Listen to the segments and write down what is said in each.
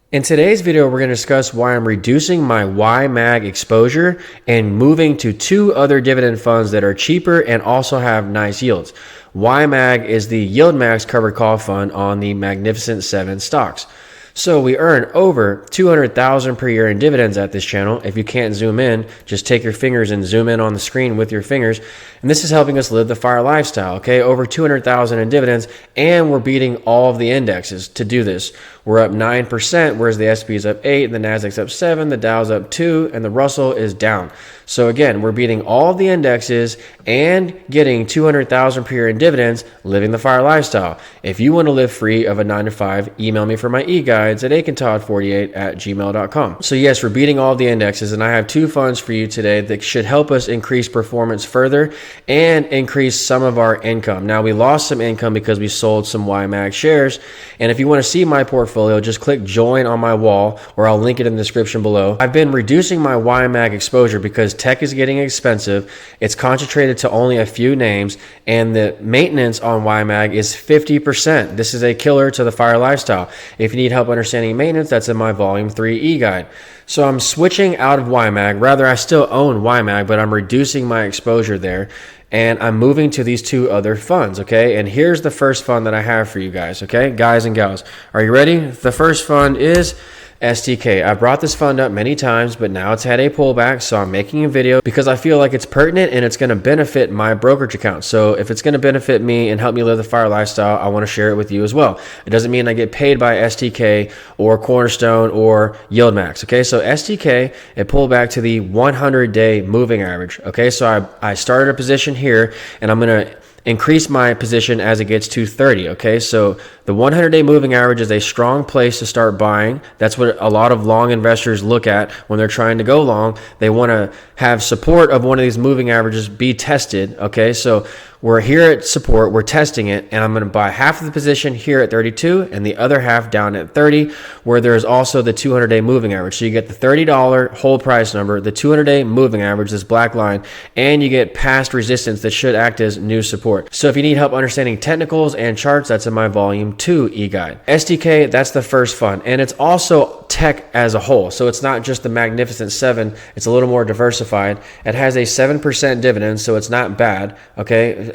In today's video, we're going to discuss why I'm reducing my YMAG exposure and moving to two other dividend funds that are cheaper and also have nice yields. YMAG is the Yieldmax covered call fund on the Magnificent 7 stocks. So we earn over $200,000 per year in dividends at this channel. If you can't zoom in, just take your fingers and zoom in on the screen with your fingers. And this is helping us live the FIRE lifestyle, okay? Over $200,000 in dividends, and we're beating all of the indexes to do this. We're up 9%, whereas the S&P is up 8, the Nasdaq's up 7, the Dow's up 2, and the Russell is down. So again, we're beating all of the indexes and getting $200,000 per year in dividends, living the FIRE lifestyle. If you want to live free of a 9-to-5, email me for my e-guides at akintodd48@gmail.com. So yes, we're beating all of the indexes, and I have two funds for you today that should help us increase performance further and increase some of our income. Now, we lost some income because we sold some YMAG shares, and if you want to see my portfolio, just click join on my wall, or I'll link it in the description below. I've been reducing my YMAG exposure because tech is getting expensive. It's concentrated to only a few names, and the maintenance on YMAG is 50%. This is a killer to the FIRE lifestyle. If you need help understanding maintenance, that's in my volume 3 e-guide. So I'm switching out of YMAG. Rather, I still own YMAG, but I'm reducing my exposure there, and I'm moving to these two other funds, okay? And here's the first fund that I have for you guys, okay? Guys and gals, are you ready? The first fund is STK. I brought this fund up many times, but now it's had a pullback, so I'm making a video because I feel like it's pertinent and it's going to benefit my brokerage account. So if it's going to benefit me and help me live the FIRE lifestyle, I want to share it with you as well. It doesn't mean I get paid by STK or Cornerstone or Yieldmax, okay? So STK, it pulled back to the 100-day moving average, okay? So I started a position here, and I'm going to increase my position as it gets to 30, okay? So the 100-day moving average is a strong place to start buying. That's what a lot of long investors look at when they're trying to go long. They want to have support of one of these moving averages be tested, okay? So we're here at support, we're testing it, and I'm going to buy half of the position here at 32 and the other half down at 30, where there's also the 200-day moving average. So you get the $30 whole price number, the 200-day moving average, this black line, and you get past resistance that should act as new support. So if you need help understanding technicals and charts, that's in my volume 2 e-guide. STK, that's the first fund, and it's also tech as a whole. So it's not just the Magnificent 7, it's a little more diversified. It has a 7% dividend, so it's not bad, okay?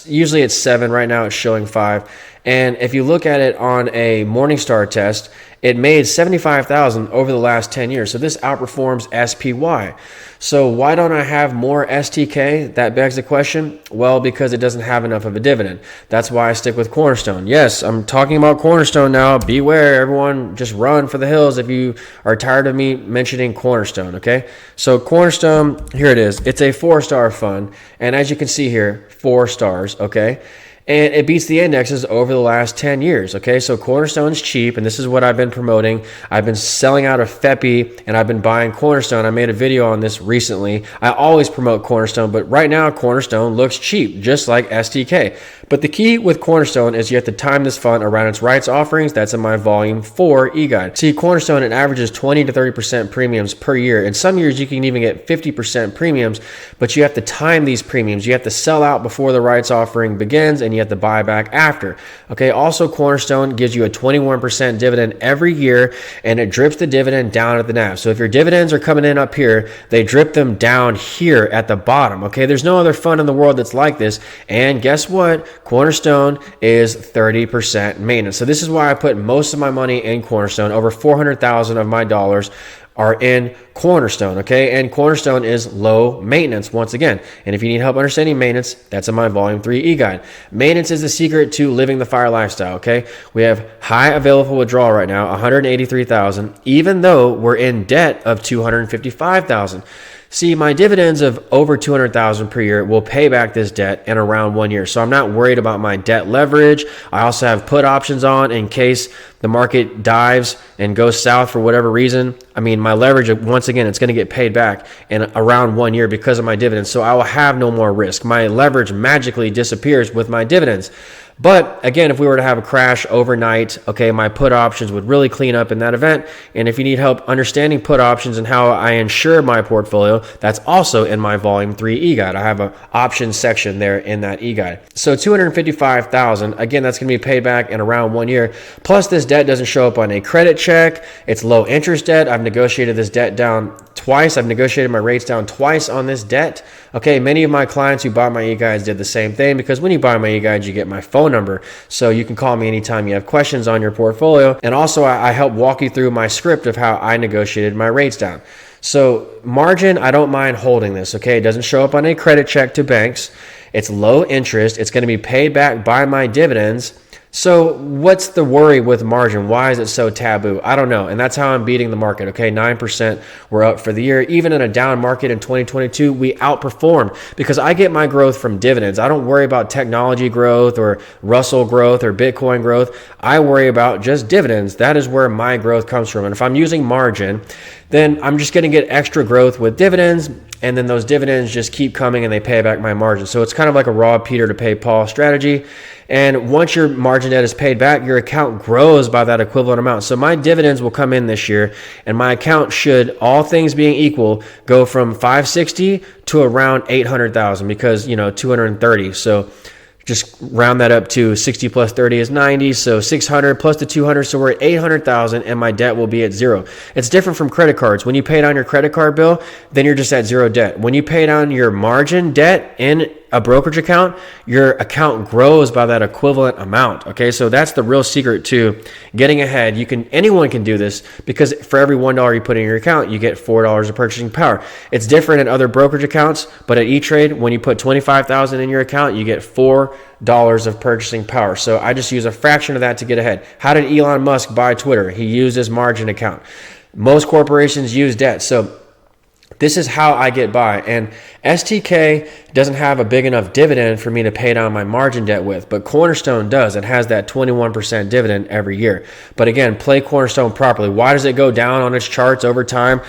Usually it's 7, right now it's showing 5. And if you look at it on a Morningstar test, it made $75,000 over the last 10 years. So this outperforms SPY. So why don't I have more STK? That begs the question. Well, because it doesn't have enough of a dividend. That's why I stick with Cornerstone. Yes, I'm talking about Cornerstone now. Beware, everyone, just run for the hills if you are tired of me mentioning Cornerstone, okay? So Cornerstone, here it is. It's a 4-star fund. And as you can see here, 4 stars, okay? And it beats the indexes over the last 10 years, okay? So Cornerstone's cheap, and this is what I've been promoting. I've been selling out of FEPI, and I've been buying Cornerstone. I made a video on this recently. I always promote Cornerstone, but right now Cornerstone looks cheap, just like STK. But the key with Cornerstone is you have to time this fund around its rights offerings. That's in my volume 4 e-guide. See, Cornerstone, it averages 20 to 30% premiums per year. In some years, you can even get 50% premiums, but you have to time these premiums. You have to sell out before the rights offering begins, and you have to buy back after. Okay, also Cornerstone gives you a 21% dividend every year, and it drips the dividend down at the NAV. So if your dividends are coming in up here, they drip them down here at the bottom. Okay, there's no other fund in the world that's like this. And guess what? Cornerstone is 30% maintenance. So this is why I put most of my money in Cornerstone. Over 400,000 of my dollars are in Cornerstone, okay? And Cornerstone is low maintenance once again. And if you need help understanding maintenance, that's in my volume 3 e-guide. Maintenance is the secret to living the FIRE lifestyle, okay? We have high available withdrawal right now, 183,000, even though we're in debt of 255,000. See, my dividends of over $200,000 per year will pay back this debt in around 1 year. So I'm not worried about my debt leverage. I also have put options on in case the market dives and goes south for whatever reason. I mean, my leverage, once again, it's going to get paid back in around 1 year because of my dividends. So I will have no more risk. My leverage magically disappears with my dividends. But again, if we were to have a crash overnight, okay, my put options would really clean up in that event. And if you need help understanding put options and how I insure my portfolio, that's also in my Volume 3 e-guide. I have an options section there in that e-guide. So $255,000, again, that's going to be paid back in around 1 year. Plus, this debt doesn't show up on a credit check. It's low interest debt. I've negotiated this debt down twice. I've negotiated my rates down twice on this debt. Okay, many of my clients who bought my e-guides did the same thing, because when you buy my e-guides, you get my phone number. So you can call me anytime you have questions on your portfolio. And also, I help walk you through my script of how I negotiated my rates down. So margin, I don't mind holding this, okay? It doesn't show up on a credit check to banks. It's low interest. It's going to be paid back by my dividends. So what's the worry with margin? Why is it so taboo? I don't know. And that's how I'm beating the market. Okay, 9% we're up for the year. Even in a down market in 2022, we outperformed because I get my growth from dividends. I don't worry about technology growth or Russell growth or Bitcoin growth. I worry about just dividends. That is where my growth comes from. And if I'm using margin, then I'm just going to get extra growth with dividends. And then those dividends just keep coming and they pay back my margin. So it's kind of like a rob Peter to pay Paul strategy. And once your margin debt is paid back, your account grows by that equivalent amount. So my dividends will come in this year, and my account should, all things being equal, go from 560 to around 800,000 because, 230. So just round that up to 60 plus 30 is 90. So 600 plus the 200. So we're at 800,000 and my debt will be at zero. It's different from credit cards. When you pay down your credit card bill, then you're just at zero debt. When you pay down your margin debt in a brokerage account, your account grows by that equivalent amount. Okay, so that's the real secret to getting ahead. Anyone can do this because for every $1 you put in your account, you get $4 of purchasing power. It's different in other brokerage accounts, but at E-Trade, when you put $25,000 in your account, you get $4 of purchasing power. So I just use a fraction of that to get ahead. How did Elon Musk buy Twitter? He used his margin account. Most corporations use debt. So this is how I get by. And STK doesn't have a big enough dividend for me to pay down my margin debt with, but Cornerstone does. It has that 21% dividend every year. But again, play Cornerstone properly. Why does it go down on its charts over time?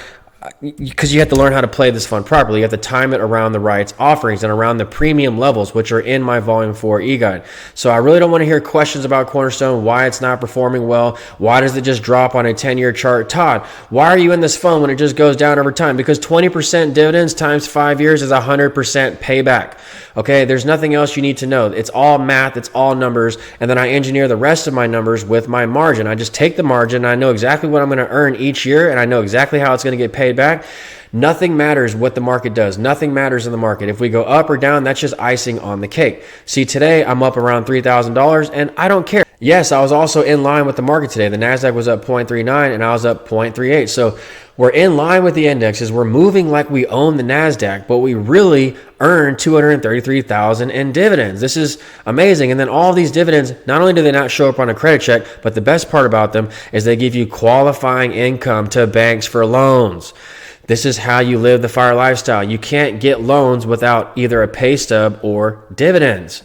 Because you have to learn how to play this fund properly. You have to time it around the right offerings and around the premium levels, which are in my Volume 4 e-guide. So I really don't want to hear questions about Cornerstone, why it's not performing well. Why does it just drop on a 10-year chart? Todd, why are you in this fund when it just goes down over time? Because 20% dividends times 5 years is 100% payback. Okay, there's nothing else you need to know. It's all math, it's all numbers, and then I engineer the rest of my numbers with my margin. I just take the margin, and I know exactly what I'm going to earn each year, and I know exactly how it's going to get paid back. Nothing matters what the market does. Nothing matters in the market. If we go up or down, that's just icing on the cake. See, today I'm up around $3,000 and I don't care. Yes, I was also in line with the market today. The NASDAQ was up 0.39 and I was up 0.38. So we're in line with the indexes. We're moving like we own the NASDAQ, but we really earned $233,000 in dividends. This is amazing. And then all these dividends, not only do they not show up on a credit check, but the best part about them is they give you qualifying income to banks for loans. This is how you live the FIRE lifestyle. You can't get loans without either a pay stub or dividends.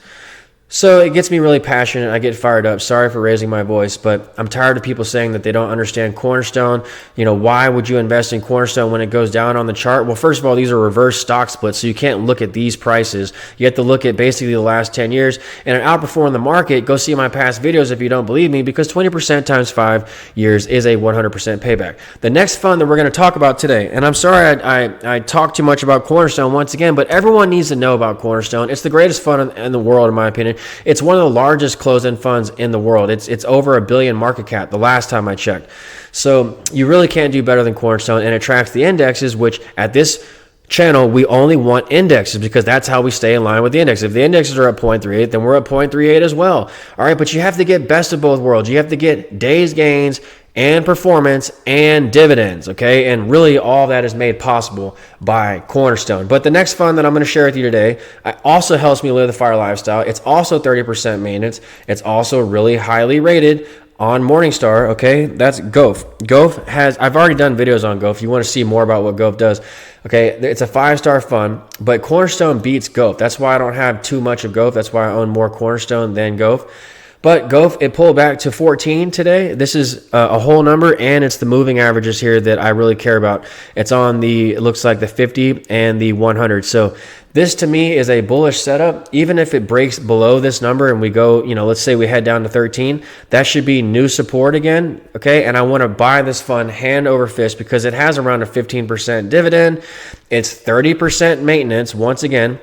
So it gets me really passionate. I get fired up. Sorry for raising my voice, but I'm tired of people saying that they don't understand Cornerstone. Why would you invest in Cornerstone when it goes down on the chart? Well, first of all, these are reverse stock splits, so you can't look at these prices. You have to look at basically the last 10 years. And it outperformed the market. Go see my past videos if you don't believe me, because 20% times 5 years is a 100% payback. The next fund that we're going to talk about today, and I'm sorry I talked too much about Cornerstone once again, but everyone needs to know about Cornerstone. It's the greatest fund in the world, in my opinion. It's one of the largest closed-end funds in the world. It's over $1 billion market cap the last time I checked. So you really can't do better than Cornerstone, and it tracks the indexes, which at this channel, we only want indexes because that's how we stay in line with the index. If the indexes are at 0.38, then we're at 0.38 as well. All right, but you have to get best of both worlds. You have to get days gains and performance and dividends, okay? And really all that is made possible by Cornerstone. But the next fund that I'm going to share with you today also helps me live the FIRE lifestyle. It's also 30% maintenance. It's also really highly rated on Morningstar, okay? That's Gulf. I've already done videos on Gulf. You want to see more about what Gulf does, okay? It's a 5-star fund, but Cornerstone beats Gulf. That's why I don't have too much of Gulf. That's why I own more Cornerstone than Gulf. But Gulf, it pulled back to 14 today. This is a whole number, and it's the moving averages here that I really care about. It's on it looks like the 50 and the 100. So This to me is a bullish setup. Even if it breaks below this number and we go, let's say we head down to 13, that should be new support again, okay? And I want to buy this fund hand over fist because it has around a 15% dividend. It's 30% maintenance. Once again,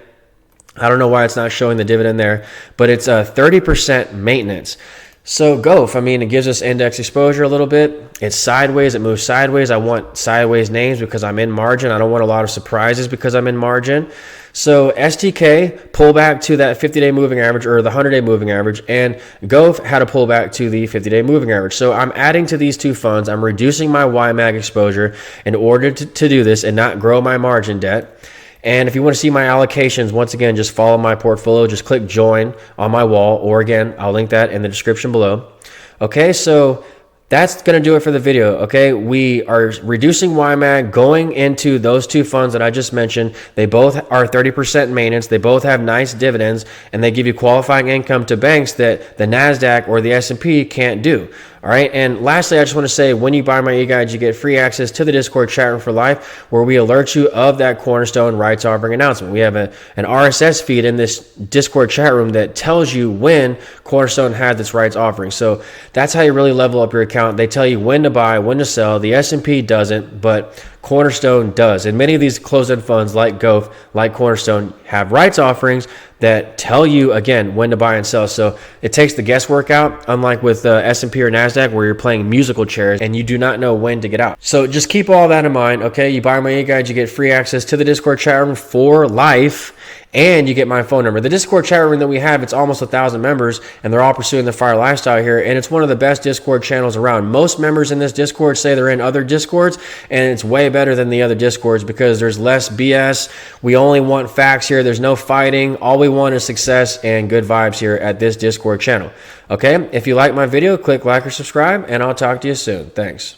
I don't know why it's not showing the dividend there, but it's a 30% maintenance. So GOF, it gives us index exposure a little bit. It's sideways. It moves sideways. I want sideways names because I'm in margin. I don't want a lot of surprises because I'm in margin. So STK, pull back to that 50-day moving average or the 100-day moving average, and GOF had a pullback to the 50-day moving average. So I'm adding to these two funds. I'm reducing my YMAG exposure in order to do this and not grow my margin debt. And if you want to see my allocations, once again, just follow my portfolio. Just click join on my wall, or again, I'll link that in the description below. Okay, so that's going to do it for the video, okay? We are reducing YMAG, going into those two funds that I just mentioned. They both are 30% maintenance. They both have nice dividends, and they give you qualifying income to banks that the NASDAQ or the S&P can't do. All right, and lastly, I just want to say, when you buy my e-guides, you get free access to the Discord chat room for life, where we alert you of that Cornerstone rights offering announcement. We have an RSS feed in this Discord chat room that tells you when Cornerstone has its rights offering. So that's how you really level up your account. They tell you when to buy, when to sell. The S&P doesn't, but Cornerstone does. And many of these closed-end funds like GOF, like Cornerstone, have rights offerings that tell you, again, when to buy and sell. So it takes the guesswork out, unlike with S&P or NASDAQ, where you're playing musical chairs and you do not know when to get out. So just keep all that in mind, okay? You buy my e-guide, you get free access to the Discord chat room for life, and you get my phone number. The Discord chat room that we have, it's almost 1,000 members, and they're all pursuing the fire lifestyle here, and it's one of the best Discord channels around. Most members in this Discord say they're in other Discords, and it's way better than the other Discords because there's less BS. We only want facts here. There's no fighting. All we want is success and good vibes here at this Discord channel. Okay? If you like my video, click like or subscribe, and I'll talk to you soon. Thanks.